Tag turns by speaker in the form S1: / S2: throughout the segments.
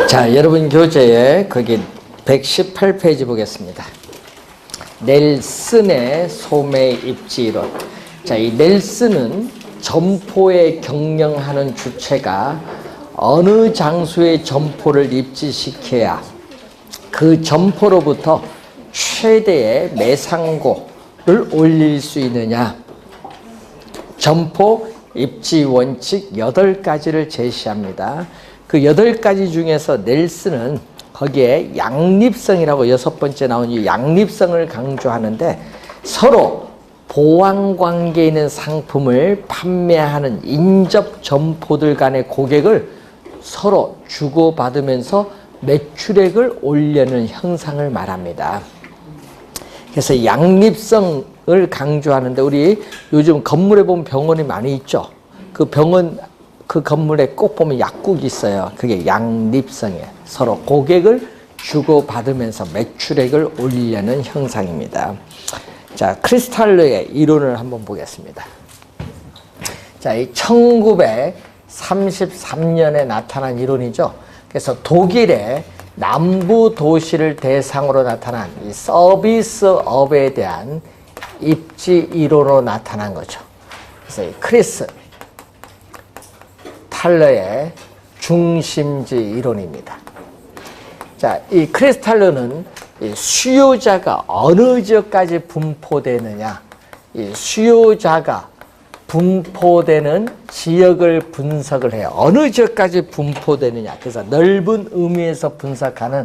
S1: 자, 여러분 교재에 거기 118페이지 보겠습니다. 넬슨의 소매 입지 이론. 자, 이 넬슨은 점포에 경영하는 주체가 어느 장소에 점포를 입지시켜야 그 점포로부터 최대의 매상고를 올릴 수 있느냐. 점포 입지 원칙 8가지를 제시합니다. 그 8가지 중에서 넬슨은 거기에 양립성이라고 6번째 나온 이 양립성을 강조하는데, 서로 보완 관계에 있는 상품을 판매하는 인접 점포들 간의 고객을 서로 주고받으면서 매출액을 올리는 형상을 말합니다. 그래서 양립성을 강조하는데, 우리 요즘 건물에 보면 병원이 많이 있죠. 그 병원, 그 건물에 꼭 보면 약국이 있어요. 그게 양립성이에요. 서로 고객을 주고받으면서 매출액을 올리려는 형상입니다. 자, 크리스탈러의 이론을 한번 보겠습니다. 자, 이 1933년에 나타난 이론이죠. 그래서 독일의 남부 도시를 대상으로 나타난 이 서비스업에 대한 입지 이론으로 나타난 거죠. 그래서 이 크리스탈러의 중심지 이론입니다. 자, 이 크리스탈러는 이 수요자가 어느 지역까지 분포되느냐, 이 수요자가 분포되는 지역을 분석을 해요. 어느 지역까지 분포되느냐. 그래서 넓은 의미에서 분석하는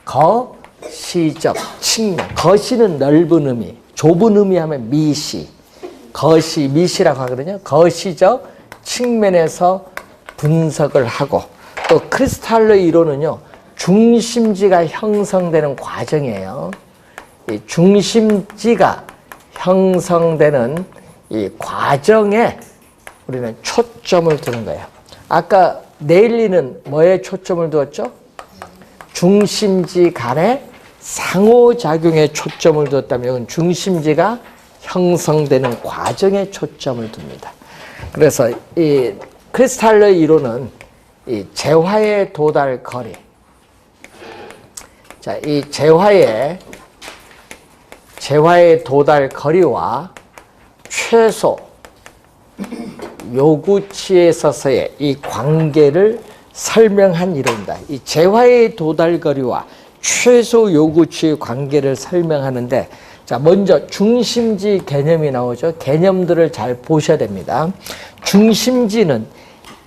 S1: 거시적 측면. 거시는 넓은 의미, 좁은 의미 하면 미시. 거시, 미시라고 하거든요. 거시적 측면에서 분석을 하고, 또 크리스탈러 이론은요, 중심지가 형성되는 과정이에요. 이 중심지가 형성되는 이 과정에 우리는 초점을 두는 거예요. 아까 네일리는 뭐에 초점을 두었죠? 중심지 간의 상호작용에 초점을 두었다면, 이건 중심지가 형성되는 과정에 초점을 둡니다. 그래서 이 크리스탈러 이론은 이 재화의 도달 거리. 자, 이 재화의 도달 거리와 최소 요구치에 있어서의 이 관계를 설명한 이론이다. 이 재화의 도달 거리와 최소 요구치의 관계를 설명하는데, 자, 먼저 중심지 개념이 나오죠. 개념들을 잘 보셔야 됩니다. 중심지는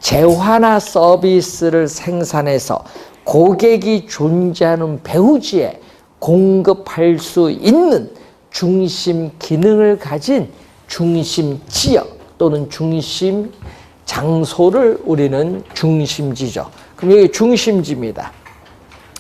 S1: 재화나 서비스를 생산해서 고객이 존재하는 배후지에 공급할 수 있는 중심 기능을 가진 중심 지역 또는 중심 장소를 우리는 중심지죠. 그럼 여기 중심지입니다.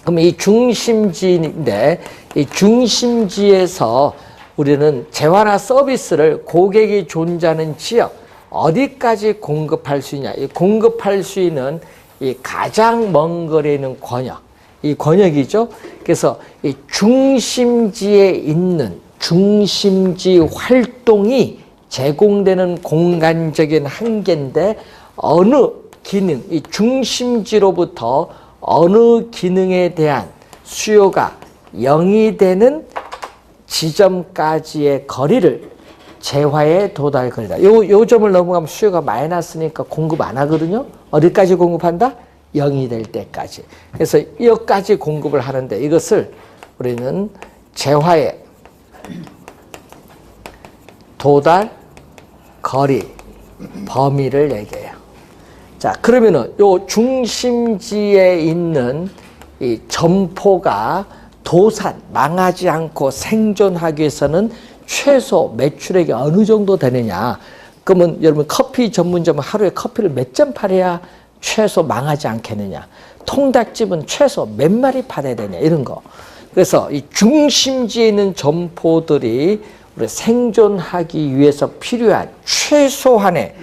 S1: 그럼 이 중심지인데, 이 중심지에서 우리는 재화나 서비스를 고객이 존재하는 지역, 어디까지 공급할 수 있냐. 이 공급할 수 있는 이 가장 먼 거리에 있는 권역, 이 권역이죠. 그래서 이 중심지에 있는 중심지 활동이 제공되는 공간적인 한계인데, 어느 기능, 이 중심지로부터 어느 기능에 대한 수요가 0이 되는 지점까지의 거리를 재화의 도달 거리다. 요 점을 넘어가면 수요가 마이너스니까 공급 안 하거든요. 어디까지 공급한다? 0이 될 때까지. 그래서 여기까지 공급을 하는데, 이것을 우리는 재화의 도달 거리 범위를 얘기해요. 자, 그러면은 요 중심지에 있는 이 점포가 망하지 않고 생존하기 위해서는 최소 매출액이 어느 정도 되느냐. 그러면 여러분, 커피 전문점은 하루에 커피를 몇 잔 팔아야 최소 망하지 않겠느냐. 통닭집은 최소 몇 마리 팔아야 되냐, 이런 거. 그래서 이 중심지에 있는 점포들이 우리 생존하기 위해서 필요한 최소한의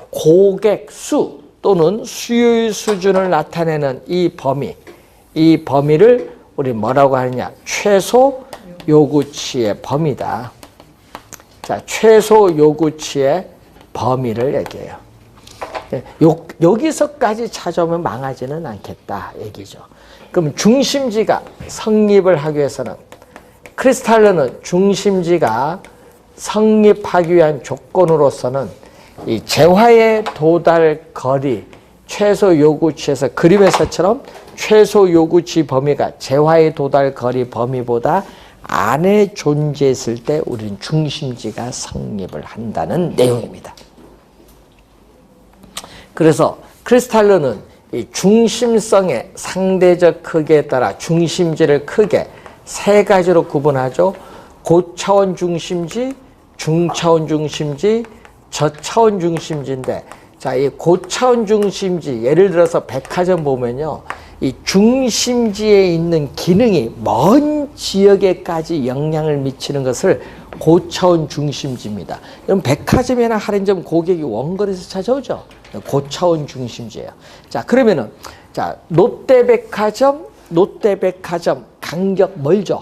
S1: 고객 수 또는 수요의 수준을 나타내는 이 범위를 우리 뭐라고 하느냐? 최소 요구치의 범위다. 자, 최소 요구치의 범위를 얘기해요. 여기서까지 찾아오면 망하지는 않겠다 얘기죠. 그럼 중심지가 성립을 하기 위해서는 크리스탈로는 중심지가 성립하기 위한 조건으로서는 이 재화의 도달 거리 최소 요구치에서 그림에서처럼 최소 요구치 범위가 재화의 도달 거리 범위보다 안에 존재했을 때 우리는 중심지가 성립을 한다는 내용입니다. 그래서 크리스탈로는 이 중심성의 상대적 크기에 따라 중심지를 크게 세 가지로 구분하죠. 고차원 중심지, 중차원 중심지, 저차원 중심지인데, 자, 이 고차원 중심지, 예를 들어서 백화점 보면요, 이 중심지에 있는 기능이 먼 지역에까지 영향을 미치는 것을 고차원 중심지입니다. 그럼 백화점이나 할인점 고객이 원거리에서 찾아오죠. 고차원 중심지예요. 자, 그러면은, 자, 롯데백화점 간격 멀죠.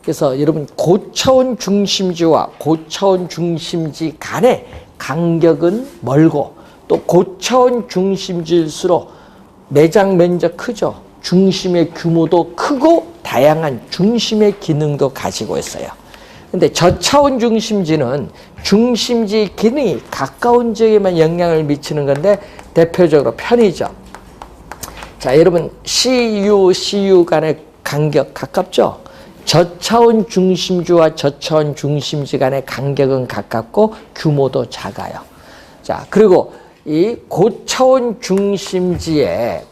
S1: 그래서 여러분, 고차원 중심지와 고차원 중심지 간의 간격은 멀고, 또 고차원 중심지일수록 매장 면적 크죠. 중심의 규모도 크고 다양한 중심의 기능도 가지고 있어요. 근데 저차원 중심지는 중심지 기능이 가까운 지역에만 영향을 미치는 건데 대표적으로 편의점. 자, 여러분 CU 간의 간격 가깝죠? 저차원 중심지와 저차원 중심지 간의 간격은 가깝고 규모도 작아요. 자, 그리고 이 고차원 중심지에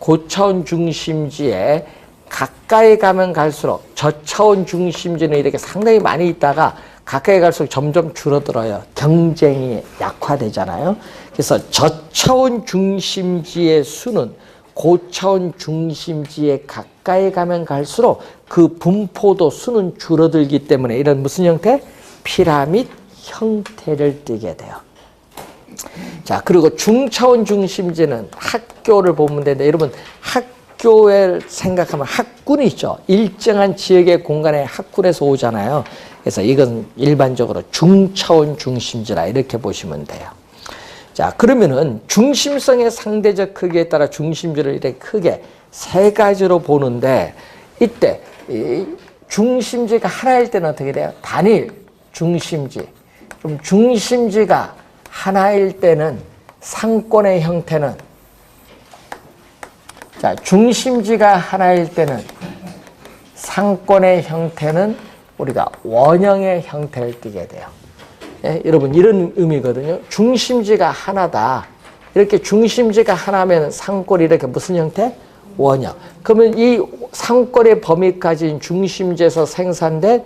S1: 가까이 가면 갈수록 저차원 중심지는 이렇게 상당히 많이 있다가 가까이 갈수록 점점 줄어들어요. 경쟁이 약화되잖아요. 그래서 저차원 중심지의 수는 고차원 중심지에 가까이 가면 갈수록 그 분포도 수는 줄어들기 때문에 이런 무슨 형태? 피라밋 형태를 띠게 돼요. 자, 그리고 중차원 중심지는 학교를 보면 되는데, 여러분 학교에 생각하면 학군이 있죠. 일정한 지역의 공간에 학군에서 오잖아요. 그래서 이건 일반적으로 중차원 중심지라 이렇게 보시면 돼요. 자, 그러면은 중심성의 상대적 크기에 따라 중심지를 이렇게 크게 세 가지로 보는데, 이때 이 중심지가 하나일 때는 어떻게 돼요? 단일 중심지. 그럼 중심지가 하나일 때는 상권의 형태는, 자, 중심지가 하나일 때는 상권의 형태는 우리가 원형의 형태를 띠게 돼요. 예, 여러분 이런 의미거든요. 중심지가 하나다. 이렇게 중심지가 하나면 상권이 이렇게 무슨 형태? 원형. 그러면 이 상권의 범위까지인 중심지에서 생산된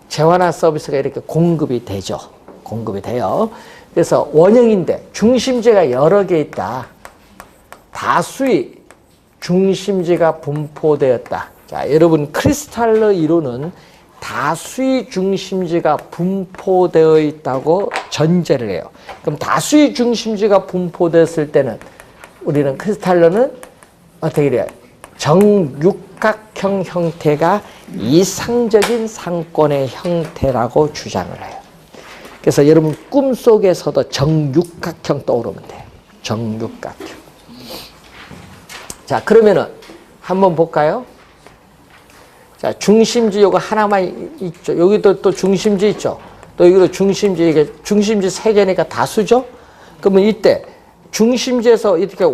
S1: 재화나 서비스가 이렇게 공급이 되죠. 공급이 돼요. 그래서 원형인데 중심지가 여러 개 있다. 다수의 중심지가 분포되었다. 자, 여러분 크리스탈로 이루는 다수의 중심지가 분포되어 있다고 전제를 해요. 그럼 다수의 중심지가 분포됐을 때는 우리는 크리스탈로는 어떻게 돼요? 정육각형 형태가 이상적인 상권의 형태라고 주장을 해요. 그래서 여러분 꿈속에서도 정육각형 떠오르면 돼요. 정육각형. 자, 그러면은 한번 볼까요? 자, 중심지 요거 하나만 있죠. 여기도 또 중심지 있죠. 또 여기도 중심지, 이게 중심지 세 개니까 다수죠. 그러면 이때 중심지에서 이렇게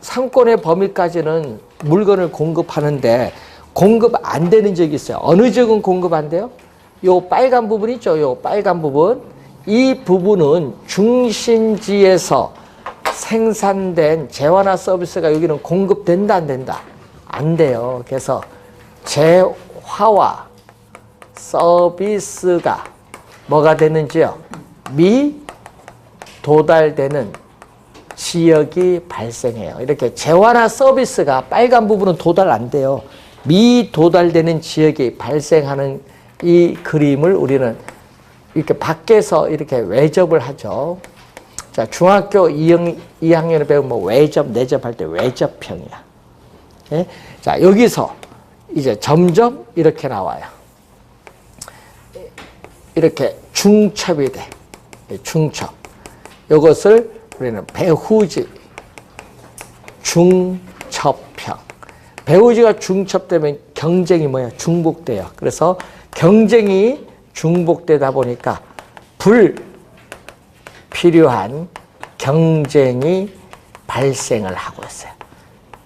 S1: 상권의 범위까지는 물건을 공급하는데 공급 안 되는 지역이 있어요. 어느 지역은 공급 안 돼요? 요 빨간 부분 있죠. 요 빨간 부분. 이 부분은 중심지에서 생산된 재화나 서비스가 여기는 공급된다, 안 된다? 안 돼요. 그래서 재화와 서비스가 뭐가 되는지요? 도달되는 지역이 발생해요. 이렇게 재화나 서비스가 빨간 부분은 도달 안 돼요. 도달되는 지역이 발생하는 이 그림을 우리는 이렇게 밖에서 이렇게 외접을 하죠. 자, 중학교 2학년을 배우면 뭐 외접, 내접할 때 외접형이야. 예? 자, 여기서 이제 점점 이렇게 나와요. 이렇게 중첩이 돼. 중첩. 이것을 우리는 배후지, 중첩형. 배우지가 중첩되면 경쟁이 뭐야? 중복돼요. 그래서 경쟁이 중복되다 보니까 불필요한 경쟁이 발생을 하고 있어요.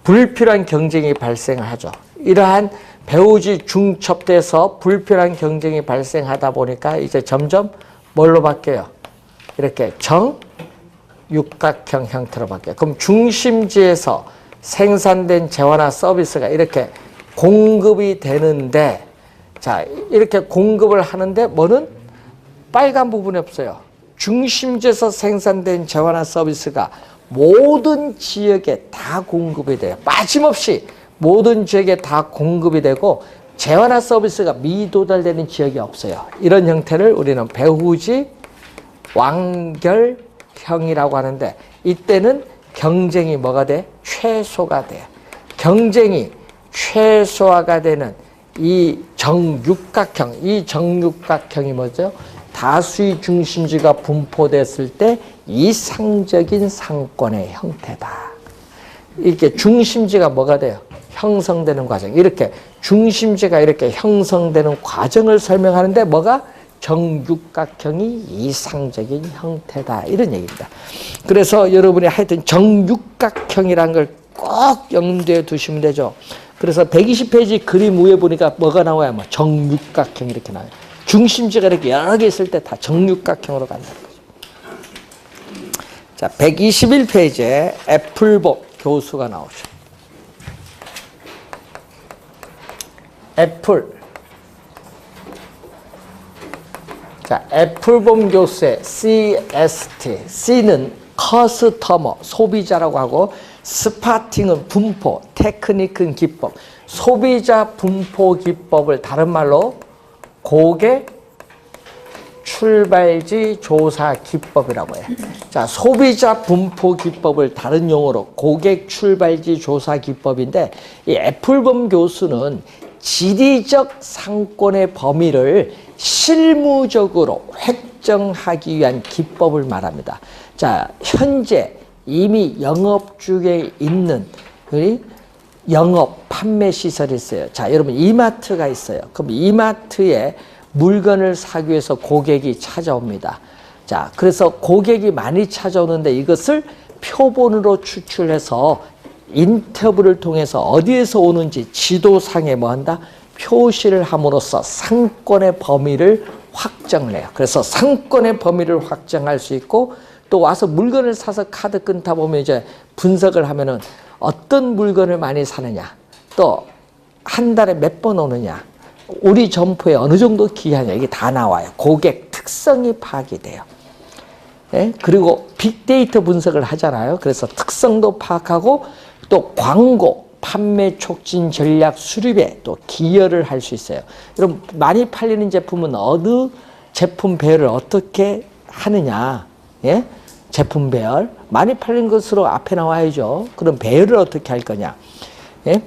S1: 불필요한 경쟁이 발생을 하죠. 이러한 배우지 중첩돼서 불필요한 경쟁이 발생하다 보니까 이제 점점 뭘로 바뀌어요? 이렇게 정육각형 형태로 바뀌어요. 그럼 중심지에서 생산된 재화나 서비스가 이렇게 공급이 되는데, 자, 이렇게 공급을 하는데 뭐는 빨간 부분이 없어요. 중심지에서 생산된 재화나 서비스가 모든 지역에 다 공급이 돼요. 빠짐없이 모든 지역에 다 공급이 되고 재화나 서비스가 미도달되는 지역이 없어요. 이런 형태를 우리는 배후지 완결형이라고 하는데, 이때는 경쟁이 뭐가 돼? 최소가 돼요. 경쟁이 최소화가 되는 이 정육각형, 이 정육각형이 뭐죠? 다수의 중심지가 분포됐을 때 이상적인 상권의 형태다. 이렇게 중심지가 뭐가 돼요? 형성되는 과정. 이렇게 중심지가 이렇게 형성되는 과정을 설명하는데 뭐가? 정육각형이 이상적인 형태다. 이런 얘기입니다. 그래서 여러분이 하여튼 정육각형이라는 걸 꼭 염두에 두시면 되죠. 그래서 120페이지 그림 위에 보니까 뭐가 나와요? 뭐 정육각형 이렇게 나와요. 중심지가 이렇게 여러 개 있을 때 다 정육각형으로 간다는 거죠. 자, 121페이지에 애플복 교수가 나오죠. 자, 애플봄 교수의 CST, C는 커스터머, 소비자라고 하고, 스파팅은 분포, 테크닉은 기법, 소비자 분포 기법을 다른 말로 고객 출발지 조사 기법이라고 해요. 자, 소비자 분포 기법을 다른 용어로 고객 출발지 조사 기법인데, 이 애플봄 교수는 지리적 상권의 범위를 실무적으로 획정하기 위한 기법을 말합니다. 자, 현재 이미 영업 중에 있는 영업 판매 시설이 있어요. 자, 여러분 이마트가 있어요. 그럼 이마트에 물건을 사기 위해서 고객이 찾아옵니다. 자, 그래서 고객이 많이 찾아오는데 이것을 표본으로 추출해서 인터뷰를 통해서 어디에서 오는지 지도상에 뭐 한다? 표시를 함으로써 상권의 범위를 확정을 해요. 그래서 상권의 범위를 확정할 수 있고, 또 와서 물건을 사서 카드 끊다 보면 이제 분석을 하면은 어떤 물건을 많이 사느냐, 또 한 달에 몇 번 오느냐, 우리 점포에 어느 정도 기하냐, 이게 다 나와요. 고객 특성이 파악이 돼요. 예? 그리고 빅데이터 분석을 하잖아요. 그래서 특성도 파악하고 또 광고, 판매 촉진 전략 수립에 또 기여를 할 수 있어요. 그럼 많이 팔리는 제품은 어느 제품 배열을 어떻게 하느냐, 예? 제품 배열 많이 팔린 것으로 앞에 나와야죠. 그럼 배열을 어떻게 할 거냐, 예?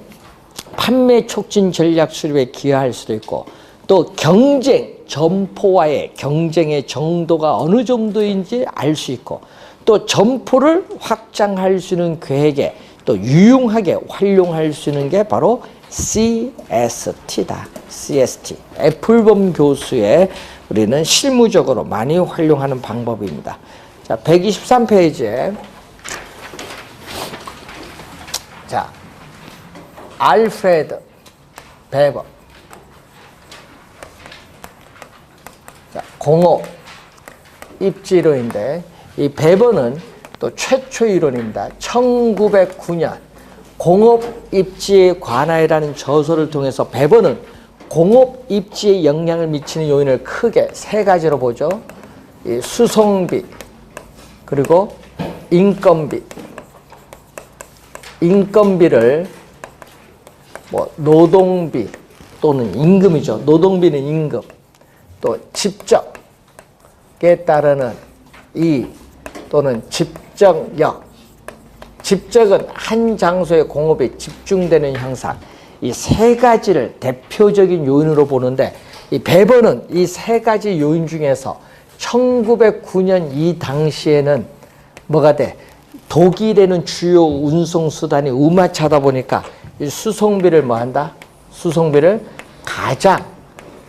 S1: 판매 촉진 전략 수립에 기여할 수도 있고, 또 경쟁, 점포와의 경쟁의 정도가 어느 정도인지 알 수 있고, 또 점포를 확장할 수 있는 계획에 또 유용하게 활용할 수 있는 게 바로 CST다. CST. 애플봄 교수의 우리는 실무적으로 많이 활용하는 방법입니다. 자, 123페이지에 자, 알프레드 베버. 자, 공업 입지론인데, 이 베버는 또 최초 이론입니다. 1909년 공업 입지의 관하이라는 저서를 통해서 베버는 공업 입지에 영향을 미치는 요인을 크게 세 가지로 보죠. 이 수송비, 그리고 인건비. 인건비를 뭐 노동비 또는 임금이죠. 노동비는 임금. 또 집적에 따르는 이 또는 집적력. 집적은 한 장소의 공업이 집중되는 현상. 이 세 가지를 대표적인 요인으로 보는데, 이 베버는 이 세 가지 요인 중에서 1909년 이 당시에는 뭐가 돼? 독일에는 주요 운송수단이 우마차다 보니까 이 수송비를 뭐 한다? 수송비를 가장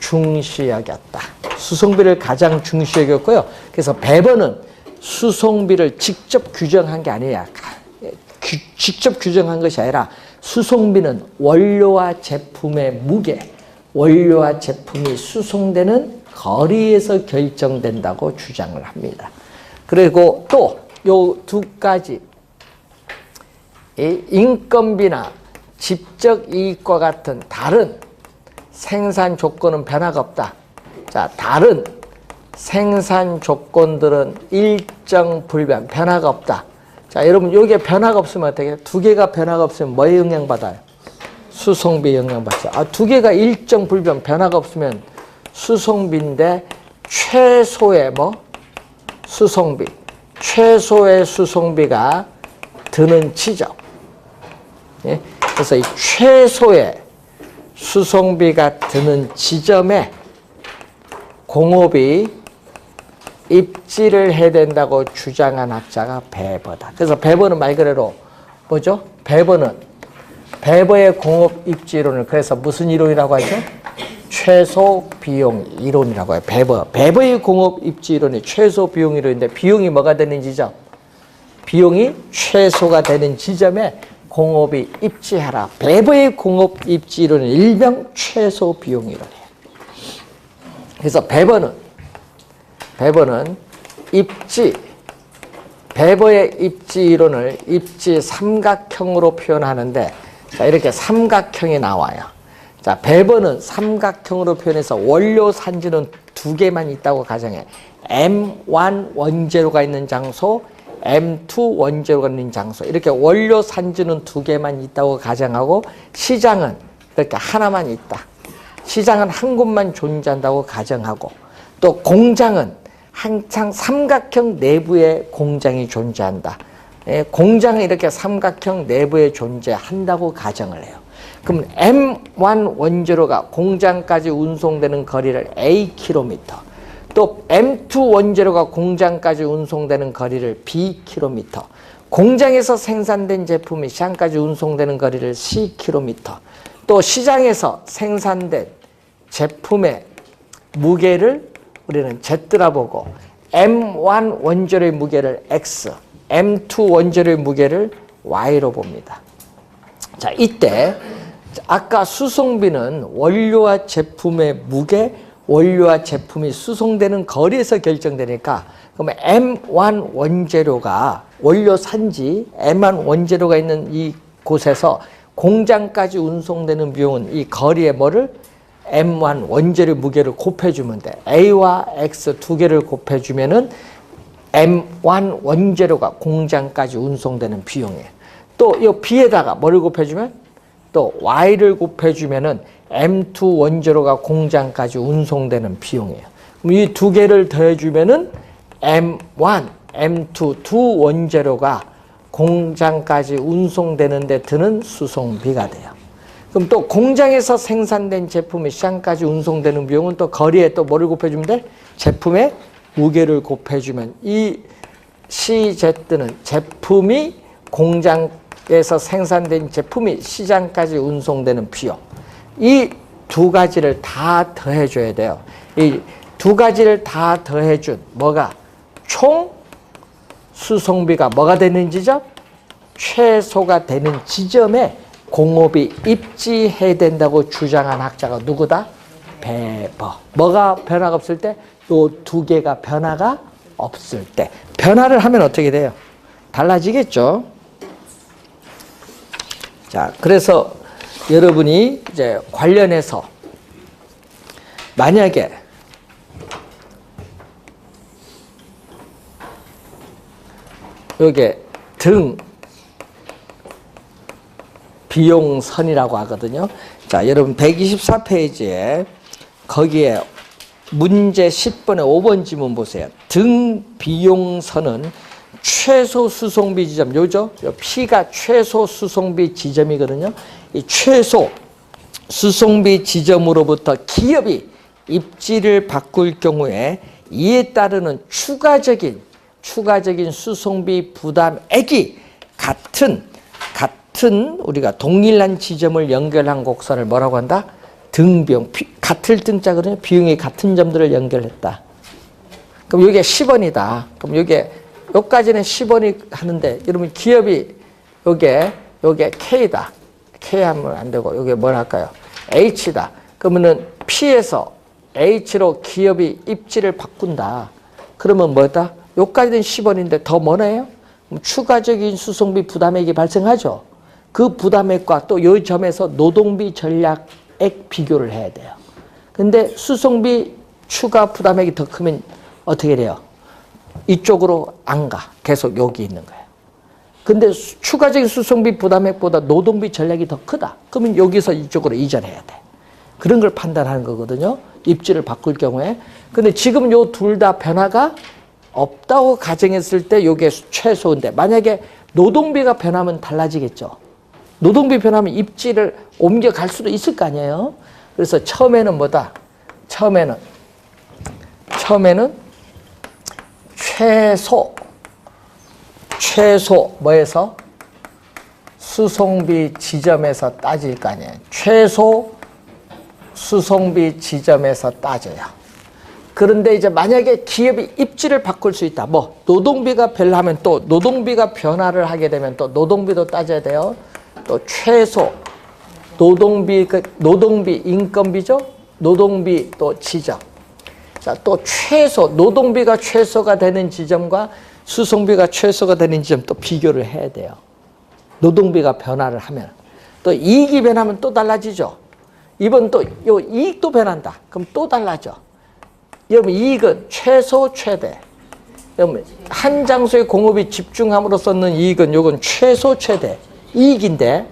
S1: 중시 여겼다. 수송비를 가장 중시 여겼고요. 그래서 배번은 수송비를 직접 규정한 게 아니야. 직접 규정한 것이 아니라 수송비는 원료와 제품의 무게, 원료와 제품이 수송되는 거리에서 결정된다고 주장을 합니다. 그리고 또 요 두 가지, 이 인건비나 집적 이익과 같은 다른 생산 조건은 변화가 없다. 자, 다른 생산 조건들은 일정 불변, 변화가 없다. 자, 여러분, 요게 변화가 없으면 어떻게 해요? 두 개가 변화가 없으면 뭐에 영향받아요? 수송비에 영향받죠. 두 개가 일정 불변, 변화가 없으면 수송비인데 최소의 뭐? 수송비. 최소의 수송비가 드는 지점. 예? 그래서 이 최소의 수송비가 드는 지점에 공업이 입지를 해야 된다고 주장한 학자가 베버다. 그래서 베버는 말 그대로 뭐죠? 베버의 공업 입지 이론을 그래서 무슨 이론이라고 하죠? 최소 비용 이론이라고 해요. 베버의 공업 입지 이론이 최소 비용 이론인데 비용이 뭐가 되는 지점? 비용이 최소가 되는 지점에 공업이 입지하라. 베버의 공업 입지 이론은 일명 최소 비용 이론이에요. 그래서 베버는 베버의 입지 이론을 입지 삼각형으로 표현하는데, 자, 이렇게 삼각형이 나와요. 자, 베버는 삼각형으로 표현해서 원료 산지는 두 개만 있다고 가정해. M1 원재료가 있는 장소, M2 원재료가 있는 장소. 이렇게 원료 산지는 두 개만 있다고 가정하고 시장은 이렇게 하나만 있다. 시장은 한 곳만 존재한다고 가정하고 또 공장은 항상 삼각형 내부에 공장이 존재한다. 공장은 이렇게 삼각형 내부에 존재한다고 가정을 해요. 그럼 M1 원재료가 공장까지 운송되는 거리를 A km, 또 M2 원재료가 공장까지 운송되는 거리를 B km, 공장에서 생산된 제품이 시장까지 운송되는 거리를 C km, 또 시장에서 생산된 제품의 무게를 우리는 Z라 보고 M1 원재료의 무게를 X, M2 원재료의 무게를 Y로 봅니다. 자, 이때 아까 수송비는 원료와 제품의 무게, 원료와 제품이 수송되는 거리에서 결정되니까 그러면 M1 원재료가 원료 산지 M1 원재료가 있는 이 곳에서 공장까지 운송되는 비용은 이 거리에 뭐를 M1 원재료 무게를 곱해주면 돼. A와 X 두 개를 곱해주면은 M1 원재료가 공장까지 운송되는 비용이에요. 또 이 B에다가 뭐를 곱해주면 또 Y를 곱해주면은 M2 원재료가 공장까지 운송되는 비용이에요. 그럼 이 두 개를 더해주면은 M1, M2 두 원재료가 공장까지 운송되는데 드는 수송비가 돼요. 그럼 또 공장에서 생산된 제품이 시장까지 운송되는 비용은 또 거리에 또 뭐를 곱해주면 돼? 제품의 무게를 곱해주면 이 CZ는 제품이 공장에서 생산된 제품이 시장까지 운송되는 비용. 이 두 가지를 다 더해줘야 돼요. 이 두 가지를 다 더해준 뭐가 총 수송비가 뭐가 되는 지점? 최소가 되는 지점에 공업이 입지해야 된다고 주장한 학자가 누구다? 베버. 뭐가 변화가 없을 때? 요 두 개가 변화가 없을 때. 변화를 하면 어떻게 돼요? 달라지겠죠? 자, 그래서 여러분이 이제 관련해서 만약에 요게 등 비용선이라고 하거든요. 자, 여러분 124페이지에 거기에 문제 10번에 5번 지문 보세요. 등 비용선은 최소 수송비 지점, 요죠? P가 최소 수송비 지점이거든요. 이 최소 수송비 지점으로부터 기업이 입지를 바꿀 경우에 이에 따르는 추가적인 추가적인 수송비 부담액이 같은 우리가 동일한 지점을 연결한 곡선을 뭐라고 한다? 등비용. 같을 등자거든요. 비용이 같은 점들을 연결했다. 그럼 이게 10원이다. 그럼 여기까지는 10원이 하는데, 여러분 기업이 요게 K다. K 하면 안 되고, 요게 뭘 할까요? H다. 그러면은 P에서 H로 기업이 입지를 바꾼다. 그러면 뭐다? 여기까지는 10원인데 더 뭐네요? 그럼 추가적인 수송비 부담액이 발생하죠. 그 부담액과 또 이 점에서 노동비 전략액 비교를 해야 돼요. 근데 수송비 추가 부담액이 더 크면 어떻게 돼요? 이쪽으로 안 가. 계속 여기 있는 거예요. 근데 추가적인 수송비 부담액보다 노동비 전략이 더 크다. 그러면 여기서 이쪽으로 이전해야 돼. 그런 걸 판단하는 거거든요. 입지를 바꿀 경우에. 근데 지금 요 둘 다 변화가 없다고 가정했을 때 요게 최소인데, 만약에 노동비가 변하면 달라지겠죠. 노동비 변하면 입지를 옮겨갈 수도 있을 거 아니에요. 그래서 처음에는 뭐다? 처음에는 최소 뭐에서? 수송비 지점에서 따질 거 아니에요. 최소 수송비 지점에서 따져요. 그런데 이제 만약에 기업이 입지를 바꿀 수 있다. 뭐 노동비가 변하면 또 노동비가 변화를 하게 되면 또 노동비도 따져야 돼요. 또 최소 노동비 인건비죠. 노동비 또 지점. 자, 또 최소 노동비가 최소가 되는 지점과 수송비가 최소가 되는 지점 또 비교를 해야 돼요. 노동비가 변화를 하면 또 이익이 변하면 또 달라지죠. 이번 또 요 이익도 변한다. 그럼 또 달라져. 여러분 이익은 최소 최대. 여러분 한 장소에 공업이 집중함으로써 얻는 이익은 요건 최소 최대 이익인데,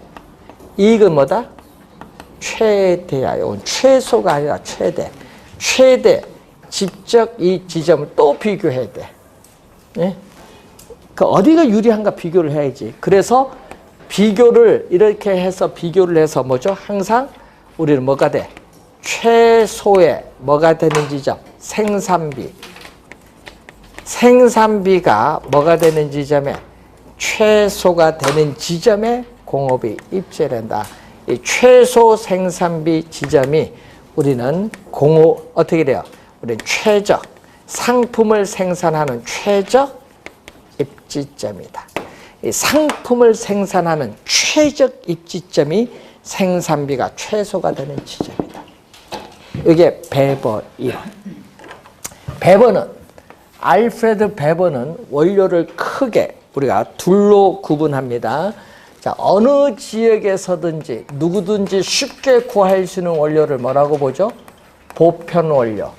S1: 이익은 뭐다? 최대야. 요건 최소가 아니라 최대. 최대 직접 이 지점을 또 비교해야 돼. 예? 그 어디가 유리한가 비교를 해야지. 그래서 비교를 이렇게 해서 비교를 해서 뭐죠? 항상 우리는 뭐가 돼? 최소의 뭐가 되는 지점? 생산비가 뭐가 되는 지점에? 최소가 되는 지점에 공업이 입지된다. 이 최소 생산비 지점이 우리는 어떻게 돼요? 우리는 최적 상품을 생산하는 최적 입지점이다. 이 상품을 생산하는 최적 입지점이 생산비가 최소가 되는 지점이다. 이게 베버 이론. 알프레드 베버는 원료를 크게 우리가 둘로 구분합니다. 자, 어느 지역에서든지 누구든지 쉽게 구할 수 있는 원료를 뭐라고 보죠? 보편 원료.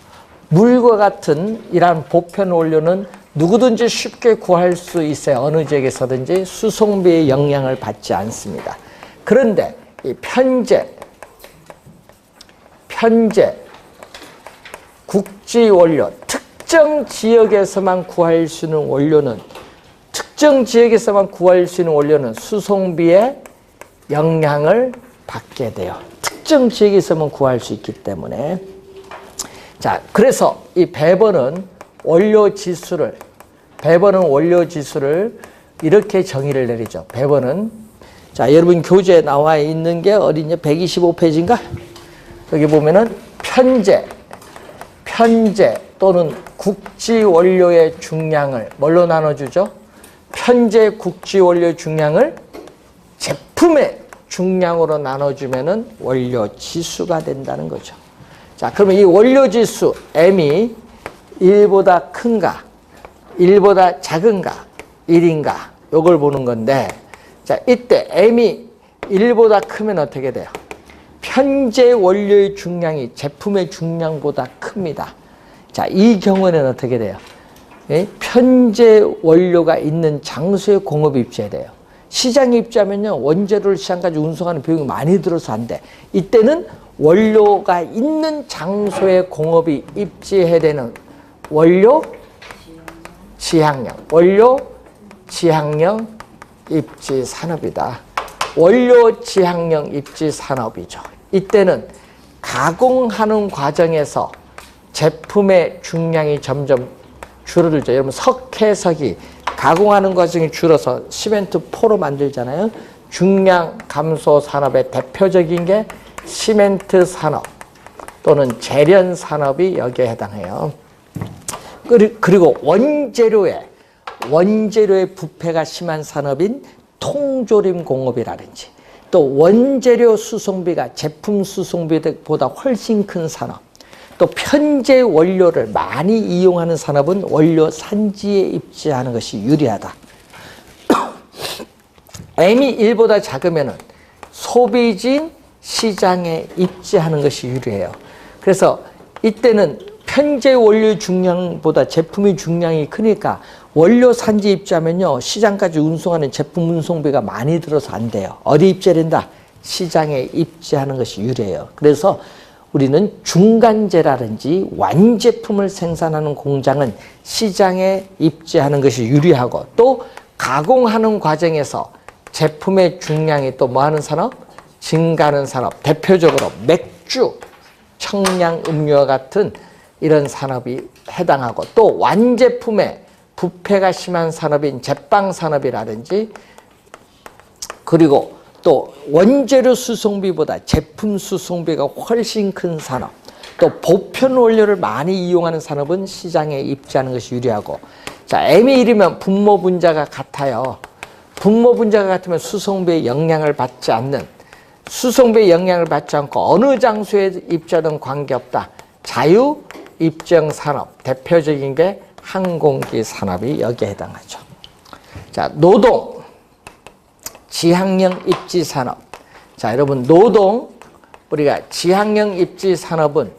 S1: 물과 같은 이러한 보편 원료는 누구든지 쉽게 구할 수 있어요. 어느 지역에서든지 수송비의 영향을 받지 않습니다. 그런데 이 편제 국지 원료, 특정 지역에서만 구할 수 있는 원료는 수송비의 영향을 받게 돼요. 특정 지역에서만 구할 수 있기 때문에. 자, 그래서 이 베버는 원료 지수를 이렇게 정의를 내리죠. 베버는, 자, 여러분 교재에 나와 있는 게 어디냐? 125페이지인가? 여기 보면은 편제 또는 국지 원료의 중량을 뭘로 나눠주죠? 편제 국지 원료 중량을 제품의 중량으로 나눠주면은 원료 지수가 된다는 거죠. 자, 그러면 이 원료 지수 M이 1보다 큰가, 1보다 작은가, 1인가, 요걸 보는 건데, 자, 이때 M이 1보다 크면 어떻게 돼요? 편제 원료의 중량이 제품의 중량보다 큽니다. 자, 이 경우는 어떻게 돼요? 예? 편제 원료가 있는 장소에 공업이 입지해야 돼요. 시장에 입지하면요, 원재료를 시장까지 운송하는 비용이 많이 들어서 안 돼. 이때는 원료가 있는 장소에 공업이 입지해야 되는 원료 지향형 입지 산업이다. 원료 지향형 입지 산업이죠. 이때는 가공하는 과정에서 제품의 중량이 점점 줄어들죠. 여러분 석회석이 가공하는 과정이 줄어서 시멘트 포로 만들잖아요. 중량 감소 산업의 대표적인 게 시멘트 산업 또는 제련 산업이 여기에 해당해요. 그리고 원재료의 부패가 심한 산업인 통조림 공업이라든지 또 원재료 수송비가 제품 수송비보다 훨씬 큰 산업, 또 편제 원료를 많이 이용하는 산업은 원료 산지에 입지하는 것이 유리하다. M이 1보다 작으면 소비진 시장에 입지하는 것이 유리해요. 그래서 이때는 편제 원료 중량보다 제품의 중량이 크니까 원료 산지 입지하면요, 시장까지 운송하는 제품 운송비가 많이 들어서 안 돼요. 어디 입지해야 된다? 시장에 입지하는 것이 유리해요. 그래서 우리는 중간재라든지 완제품을 생산하는 공장은 시장에 입지하는 것이 유리하고, 또 가공하는 과정에서 제품의 중량이 또 뭐하는 산업? 증가하는 산업. 대표적으로 맥주, 청량 음료와 같은 이런 산업이 해당하고, 또 완제품의 부패가 심한 산업인 제빵 산업이라든지, 그리고 또 원재료 수송비보다 제품 수송비가 훨씬 큰 산업, 또 보편 원료를 많이 이용하는 산업은 시장에 입지하는 것이 유리하고, 자, M이 1이면 분모 분자가 같아요. 분모 분자가 같으면 수송비의 영향을 받지 않는, 수송비의 영향을 받지 않고 어느 장소에 입지하든 관계없다. 자유 입증 산업, 대표적인 게 항공기 산업이 여기에 해당하죠. 자, 노동, 지향형 입지 산업. 자, 여러분, 노동, 우리가 지향형 입지 산업은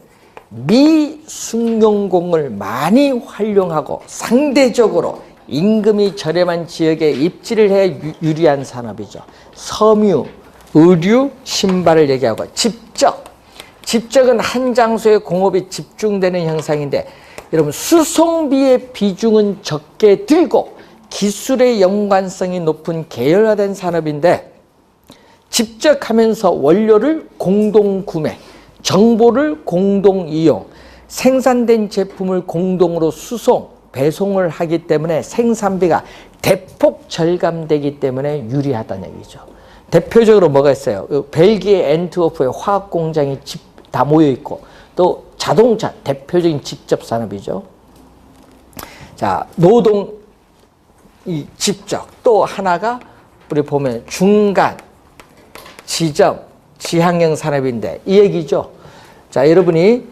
S1: 미숙련공을 많이 활용하고 상대적으로 임금이 저렴한 지역에 입지를 해 유리한 산업이죠. 섬유, 의류, 신발을 얘기하고, 집적은 한 장소에 공업이 집중되는 형상인데, 여러분 수송비의 비중은 적게 들고 기술의 연관성이 높은 계열화된 산업인데, 집적하면서 원료를 공동 구매, 정보를 공동 이용, 생산된 제품을 공동으로 수송, 배송을 하기 때문에 생산비가 대폭 절감되기 때문에 유리하다는 얘기죠. 대표적으로 뭐가 있어요? 벨기에 엔트워프에 화학 공장이 다 모여 있고, 또 자동차 대표적인 직접 산업이죠. 자, 노동 이 직접, 또 하나가 우리 보면 중간 지점 지향형 산업인데 이 얘기죠. 자, 여러분이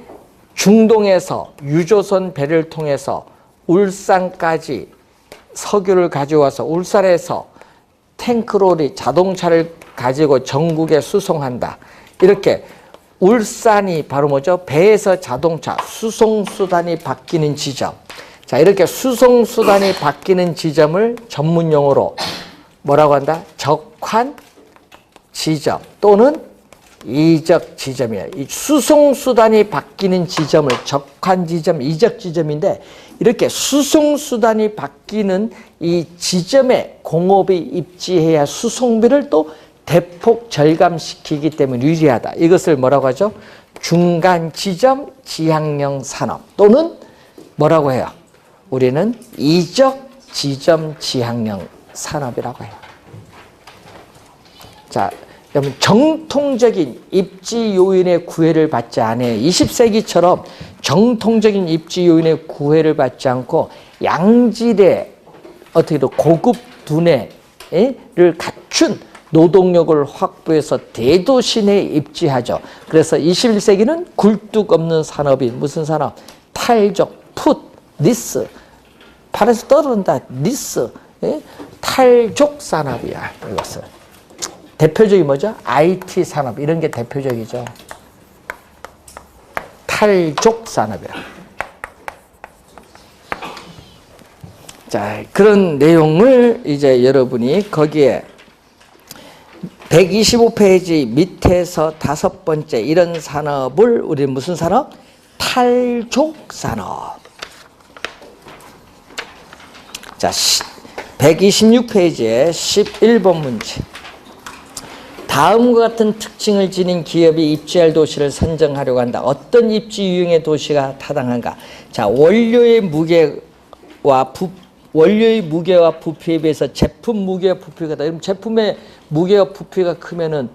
S1: 중동에서 유조선 배를 통해서 울산까지 석유를 가져와서 울산에서 탱크로리 자동차를 가지고 전국에 수송한다. 이렇게 울산이 바로 뭐죠? 배에서 자동차 수송수단이 바뀌는 지점. 자, 이렇게 수송수단이 바뀌는 지점을 전문용어로 뭐라고 한다? 적환 지점 또는 이적 지점이에요. 이 수송수단이 바뀌는 지점을 적환 지점, 이적 지점인데, 이렇게 수송수단이 바뀌는 이 지점에 공업이 입지해야 수송비를 또 대폭 절감시키기 때문에 유리하다. 이것을 뭐라고 하죠? 중간 지점 지향형 산업 또는 뭐라고 해요? 우리는 이적 지점 지향형 산업이라고 해요. 자, 여러분 정통적인 입지 요인의 구애를 받지 않아요. 20세기처럼 정통적인 입지 요인의 구애를 받지 않고 양질의 어떻게 또 고급 두뇌를 갖춘 노동력을 확보해서 대도시 내에 입지하죠. 그래서 21세기는 굴뚝 없는 산업이 무슨 산업? 탈적, 풋, 니스. 팔에서 떨어진다, 니스. 탈족 산업이야, 이것은. 대표적인 뭐죠? IT 산업, 이런 게 대표적이죠. 탈족 산업이라. 자, 그런 내용을 이제 여러분이 거기에 125페이지 밑에서 5번째 이런 산업을 우리 무슨 산업? 탈족 산업. 자, 126페이지에 11번 문제. 다음과 같은 특징을 지닌 기업이 입지할 도시를 선정하려고 한다. 어떤 입지 유형의 도시가 타당한가? 자, 원료의 무게 원료의 무게와 부피에 비해서 제품 무게와 부피가 크다. 그럼 제품의 무게와 부피가 크면은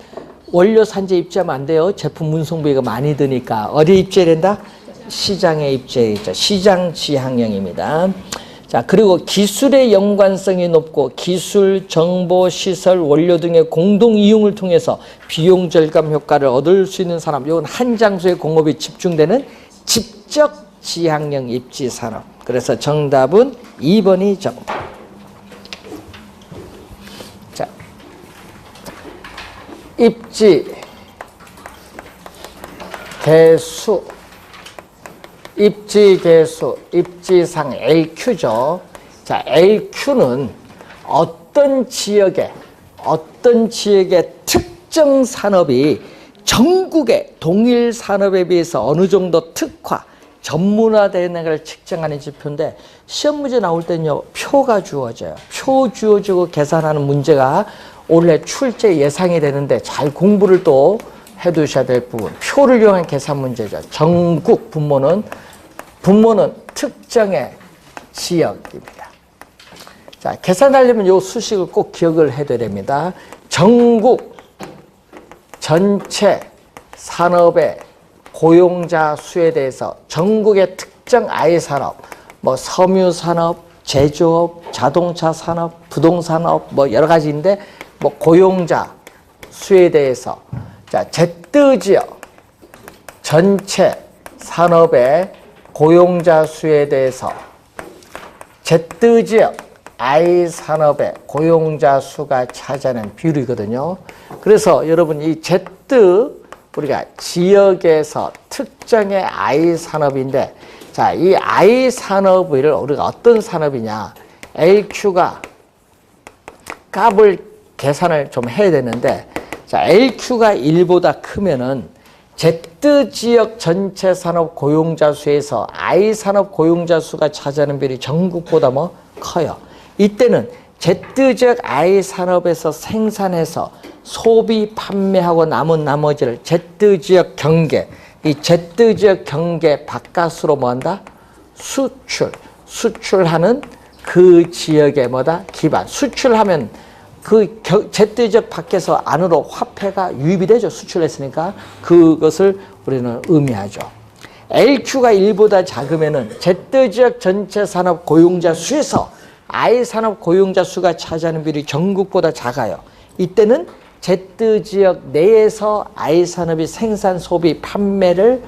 S1: 원료 산재 입지하면 안 돼요. 제품 운송비가 많이 드니까. 어디에 입지해야 된다? 시장에 입지해야 되죠. 시장 지향령입니다. 자, 그리고 기술의 연관성이 높고 기술, 정보, 시설, 원료 등의 공동 이용을 통해서 비용 절감 효과를 얻을 수 있는 산업. 이건 한 장소에 공업이 집중되는 직접 지향령 입지 산업. 그래서 정답은 2번이 정답. 자, 입지 개수. 입지 개수, 입지상 LQ죠. 자, LQ는 어떤 지역의 특정 산업이 전국의 동일 산업에 비해서 어느 정도 특화, 전문화되는 걸 측정하는 지표인데 시험 문제 나올 때는요, 표가 주어져요. 표 주어지고 계산하는 문제가 원래 출제 예상이 되는데 잘 공부를 또 해두셔야 될 부분. 표를 이용한 계산 문제죠. 전국 분모는 특정의 지역입니다. 자, 계산하려면 이 수식을 꼭 기억을 해둬야 됩니다. 전국 전체 산업의 고용자 수에 대해서 전국의 특정 아이산업, 뭐 섬유산업, 제조업, 자동차 산업, 부동산업 뭐 여러 가지인데 뭐 고용자 수에 대해서 자, Z지역 전체 산업의 고용자 수에 대해서 Z지역 I산업의 고용자 수가 차지하는 비율이거든요. 그래서 여러분 이 Z 우리가 지역에서 특정의 I산업인데 자, 이 I산업을 우리가 어떤 산업이냐 LQ가 값을 계산을 좀 해야 되는데 자, LQ가 1보다 크면은 Z지역 전체 산업 고용자 수에서 I산업 고용자 수가 차지하는 비율이 전국보다 뭐 커요. 이때는 Z지역 I산업에서 생산해서 소비, 판매하고 남은 나머지를 Z지역 경계, 이 Z지역 경계 바깥으로 뭐한다? 수출하는 그 지역의 뭐다? 기반. 수출하면 그 Z지역 밖에서 안으로 화폐가 유입이 되죠. 수출했으니까 그것을 우리는 의미하죠. LQ가 1보다 작으면은 Z지역 전체 산업 고용자 수에서 I산업 고용자 수가 차지하는 비율이 전국보다 작아요. 이때는 Z지역 내에서 I산업이 생산, 소비, 판매를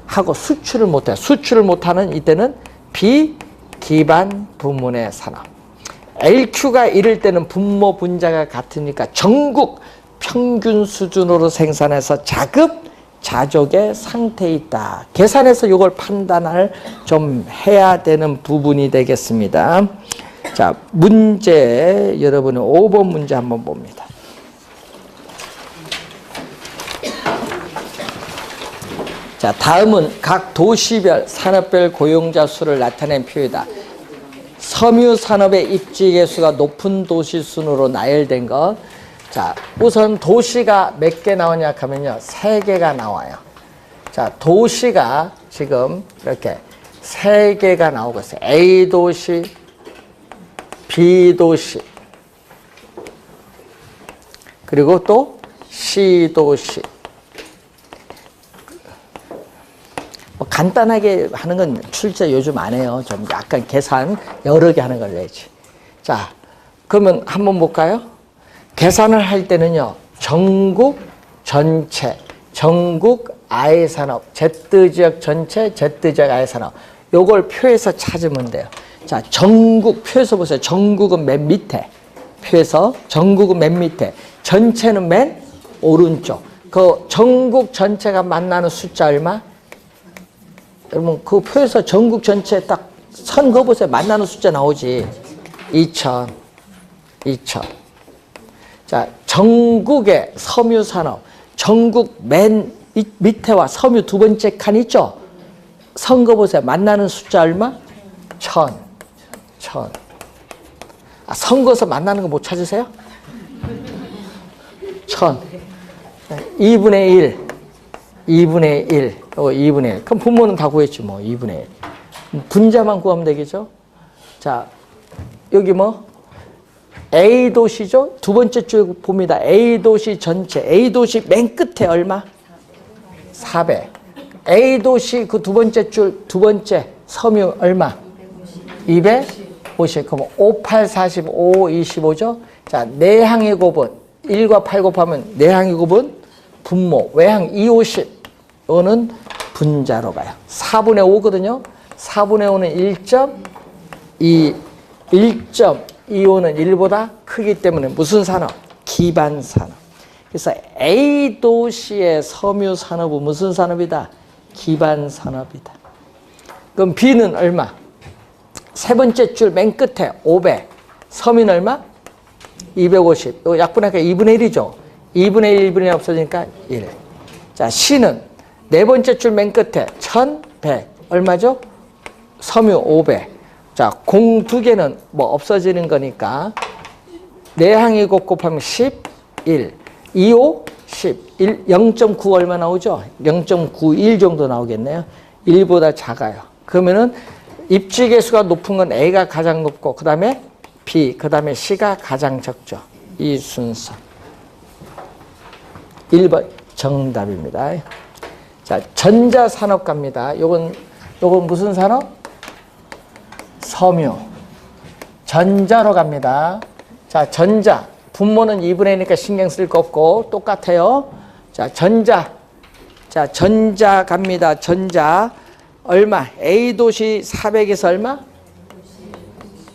S1: 하고 수출을 못해요. 수출을 못하는 이때는 비기반 부문의 산업. LQ가 이럴 때는 분모 분자가 같으니까 전국 평균 수준으로 생산해서 자급자족의 상태에 있다. 계산해서 이걸 판단을 좀 해야 되는 부분이 되겠습니다. 자, 문제 여러분은 5번 문제 한번 봅니다. 자, 다음은 각 도시별 산업별 고용자 수를 나타낸 표이다. 섬유 산업의 입지 개수가 높은 도시 순으로 나열된 것. 자, 우선 도시가 몇 개 나오냐 하면요, 3개가 나와요. 자, 도시가 지금 이렇게 3개가 나오고 있어요. A 도시, B 도시, 그리고 또 C 도시. 뭐 간단하게 하는 건 출제 요즘 안 해요. 좀 약간 계산 여러 개 하는 걸 내지. 자, 그러면 한번 볼까요? 계산을 할 때는요, 전국 전체, 전국 I산업, Z지역 전체, Z지역 I산업. 요걸 표에서 찾으면 돼요. 자, 전국, 표에서 보세요. 전국은 맨 밑에. 표에서 전국은 맨 밑에. 전체는 맨 오른쪽. 그 전국 전체가 만나는 숫자 얼마? 여러분, 그 표에서 전국 전체 딱 선 그어보세요. 만나는 숫자 나오지. 2000. 자, 전국의 섬유산업, 전국 맨 밑에와 섬유 두 번째 칸 있죠? 선 그어보세요. 만나는 숫자 얼마? 1000. 아, 선 그어서 만나는 거 못 찾으세요? 1000. 2분의 1. 2분의 1. 2분의 1. 그럼 분모는 다 구했지 뭐. 2분의 1. 분자만 구하면 되겠죠? 자, 여기 뭐 A 도시죠? 두 번째 줄 봅니다. A 도시 전체. A 도시 맨 끝에 얼마? 400. A 도시 그 두 번째 줄 두 번째 섬유 얼마? 250. 그럼 5, 8, 45, 25죠? 자, 내항의 곱은 1과 8 곱하면 내항의 곱은 분모. 외항 2, 50. 이거는 분자로 가요. 4분의 5거든요. 4분의 5는 1.2. 1.25는 1보다 크기 때문에 무슨 산업? 기반 산업. 그래서 A 도시의 섬유 산업은 무슨 산업이다? 기반 산업이다. 그럼 B는 얼마? 세 번째 줄 맨 끝에 500. 섬유는 얼마? 250. 이거 약분하니까 2분의 1이죠. 2분의 1, 1분의 1 없어지니까 1. 자, C는 네 번째 줄 맨 끝에 1100. 얼마죠? 섬유 500. 자, 공 두 개는 뭐 없어지는 거니까 내항이 곱하면 11. 25, 11. 0.9 얼마 나오죠? 0.91 정도 나오겠네요. 1보다 작아요. 그러면은 입지 계수가 높은 건 A가 가장 높고 그 다음에 B, 그 다음에 C가 가장 적죠. 이 순서. 1번 정답입니다. 자, 전자산업 갑니다. 요건 무슨 산업? 섬유. 전자로 갑니다. 자, 전자. 분모는 2분의 1이니까 신경 쓸 거 없고 똑같아요. 자, 전자. 자, 전자 갑니다. 전자. 얼마? A 도시 400에서 얼마?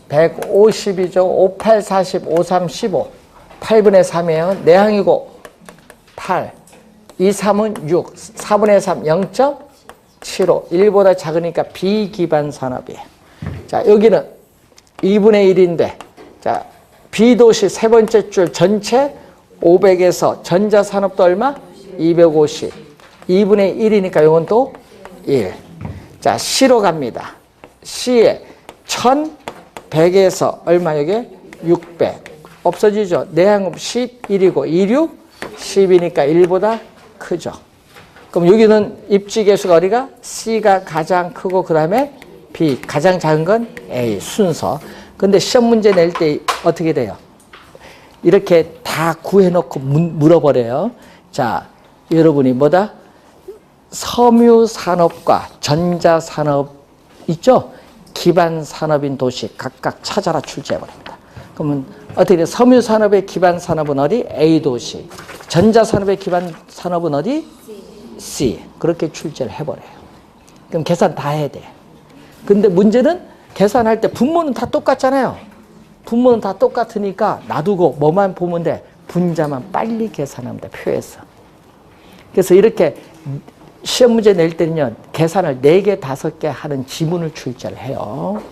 S1: 150이죠. 5, 8, 40, 5, 3, 15. 8분의 3이에요. 내항이고 8. 2, 3은 6. 4분의 3, 0.75. 1보다 작으니까 비기반 산업이에요. 자, 여기는 2분의 1인데, 자, B도시 세 번째 줄 전체 500에서 전자산업도 얼마? 250. 2분의 1이니까 이건 또 1. 자, C로 갑니다. C에 1100에서 얼마 여기? 600. 없어지죠? 내항은 11이고 26, 10이니까 1보다 크죠. 그럼 여기는 입지 계수가 어디가? C가 가장 크고 그 다음에 B, 가장 작은 건 A, 순서. 근데 시험 문제 낼 때 어떻게 돼요? 이렇게 다 구해놓고 물어버려요. 자, 여러분이 뭐다? 섬유산업과 전자산업 있죠? 기반 산업인 도시 각각 찾아라 출제해버립니다. 그러면 어떻게 돼요? 섬유산업의 기반 산업은 어디? A 도시. 전자산업의 기반 산업은 어디? C. 그렇게 출제를 해버려요. 그럼 계산 다 해야 돼. 근데 문제는 계산할 때 분모는 다 똑같잖아요. 분모는 다 똑같으니까 놔두고 뭐만 보면 돼? 분자만 빨리 계산하면 돼, 표에서. 그래서 이렇게 시험 문제 낼 때는요, 계산을 4개, 5개 하는 지문을 출제를 해요.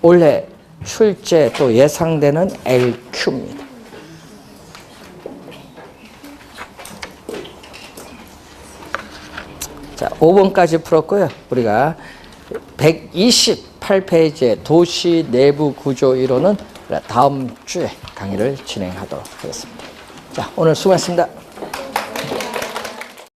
S1: 올해 출제 또 예상되는 LQ입니다. 자, 5번까지 풀었고요. 우리가 128페이지의 도시 내부 구조 이론은 다음 주에 강의를 진행하도록 하겠습니다. 자, 오늘 수고하셨습니다.